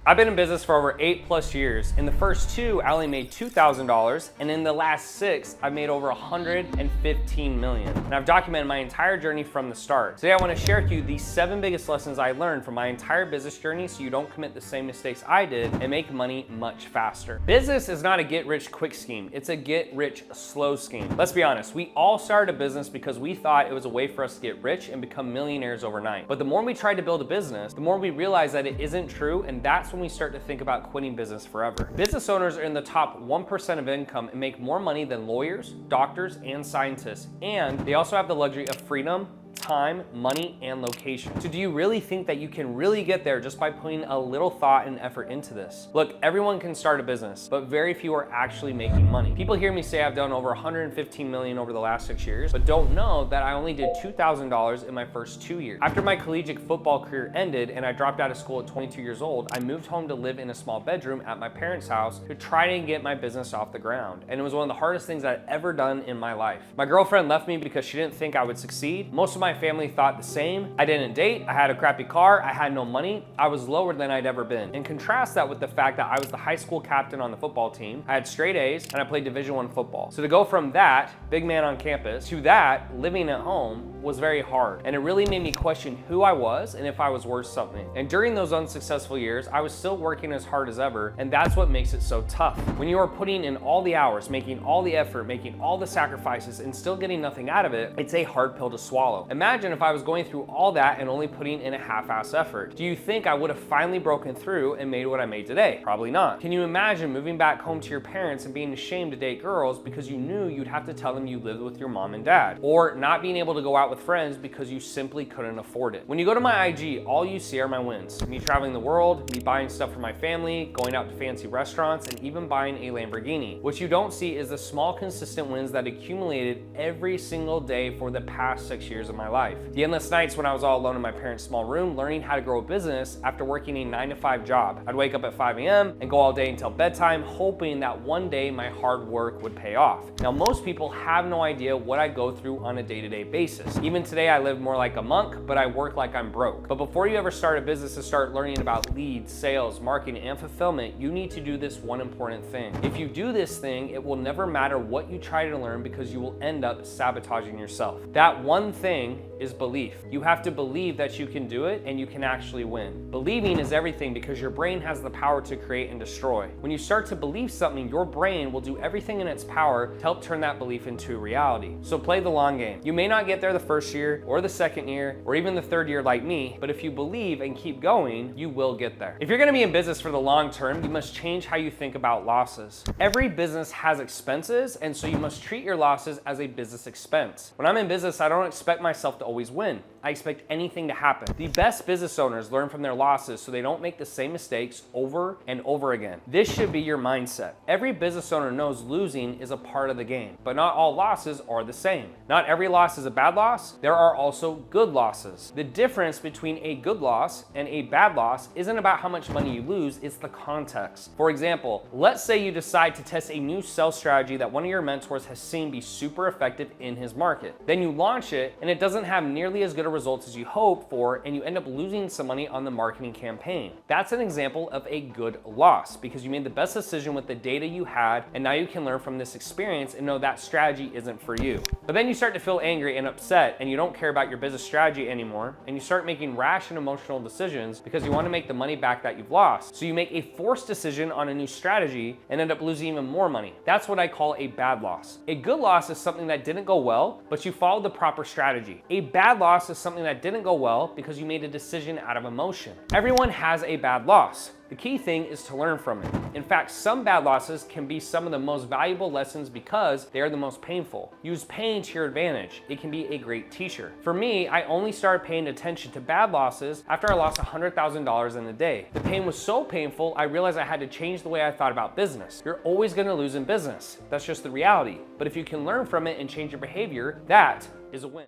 I've been in business for over 8+ years. In the first 2, I only made $2,000, and in the last 6, I've made over $115 million. And I've documented my entire journey from the start. Today, I want to share with you the 7 biggest lessons I learned from my entire business journey so you don't commit the same mistakes I did and make money much faster. Business is not a get-rich-quick scheme. It's a get-rich-slow scheme. Let's be honest, we all started a business because we thought it was a way for us to get rich and become millionaires overnight. But the more we tried to build a business, the more we realized that it isn't true, and that's when we start to think about quitting business forever. Business owners are in the top 1% of income and make more money than lawyers, doctors, and scientists. And they also have the luxury of freedom, time, money, and location. So do you really think that you can really get there just by putting a little thought and effort into this? Look, everyone can start a business, but very few are actually making money. People hear me say I've done over $115 million over the last 6 years, but don't know that I only did $2,000 in my first 2 years. After my collegiate football career ended and I dropped out of school at 22 years old, I moved home to live in a small bedroom at my parents' house to try to get my business off the ground. And it was one of the hardest things I'd ever done in my life. My girlfriend left me because she didn't think I would succeed. Most of my family thought the same. I didn't date, I had a crappy car, I had no money, I was lower than I'd ever been. And contrast that with the fact that I was the high school captain on the football team, I had straight A's, and I played Division I football. So to go from that, big man on campus, to that, living at home, was very hard. And it really made me question who I was and if I was worth something. And during those unsuccessful years, I was still working as hard as ever, and that's what makes it so tough. When you are putting in all the hours, making all the effort, making all the sacrifices, and still getting nothing out of it, it's a hard pill to swallow. Imagine if I was going through all that and only putting in a half-ass effort. Do you think I would have finally broken through and made what I made today? Probably not. Can you imagine moving back home to your parents and being ashamed to date girls because you knew you'd have to tell them you lived with your mom and dad? Or not being able to go out with friends because you simply couldn't afford it? When you go to my IG, all you see are my wins. Me traveling the world, me buying stuff for my family, going out to fancy restaurants, and even buying a Lamborghini. What you don't see is the small, consistent wins that accumulated every single day for the past 6 years of my life. The endless nights when I was all alone in my parents' small room learning how to grow a business after working a 9-to-5 job. I'd wake up at 5 a.m. and go all day until bedtime, hoping that one day my hard work would pay off. Now, most people have no idea what I go through on a day-to-day basis. Even today, I live more like a monk, but I work like I'm broke. But before you ever start a business and start learning about leads, sales, marketing, and fulfillment, you need to do this one important thing. If you do this thing, it will never matter what you try to learn because you will end up sabotaging yourself. That one thing is belief. You have to believe that you can do it and you can actually win. Believing is everything because your brain has the power to create and destroy. When you start to believe something, your brain will do everything in its power to help turn that belief into reality. So play the long game. You may not get there the first year or the second year or even the third year like me, but if you believe and keep going, you will get there. If you're gonna be in business for the long term, you must change how you think about losses. Every business has expenses, and so you must treat your losses as a business expense. When I'm in business, I don't expect myself to always win. I expect anything to happen. The best business owners learn from their losses so they don't make the same mistakes over and over again. This should be your mindset. Every business owner knows losing is a part of the game, but not all losses are the same. Not every loss is a bad loss. There are also good losses. The difference between a good loss and a bad loss isn't about how much money you lose, it's the context. For example, let's say you decide to test a new sales strategy that one of your mentors has seen be super effective in his market. Then you launch it and it doesn't have nearly as good a results as you hope for, and you end up losing some money on the marketing campaign. That's an example of a good loss because you made the best decision with the data you had, and now you can learn from this experience and know that strategy isn't for you. But then you start to feel angry and upset and you don't care about your business strategy anymore, and you start making rash and emotional decisions because you want to make the money back that you've lost. So you make a forced decision on a new strategy and end up losing even more money. That's what I call a bad loss. A good loss is something that didn't go well, but you followed the proper strategy. A bad loss is something that didn't go well because you made a decision out of emotion. Everyone has a bad loss. The key thing is to learn from it. In fact, some bad losses can be some of the most valuable lessons because they are the most painful. Use pain to your advantage. It can be a great teacher. For me, I only started paying attention to bad losses after I lost $100,000 in a day. The pain was so painful, I realized I had to change the way I thought about business. You're always gonna lose in business. That's just the reality. But if you can learn from it and change your behavior, that is a win.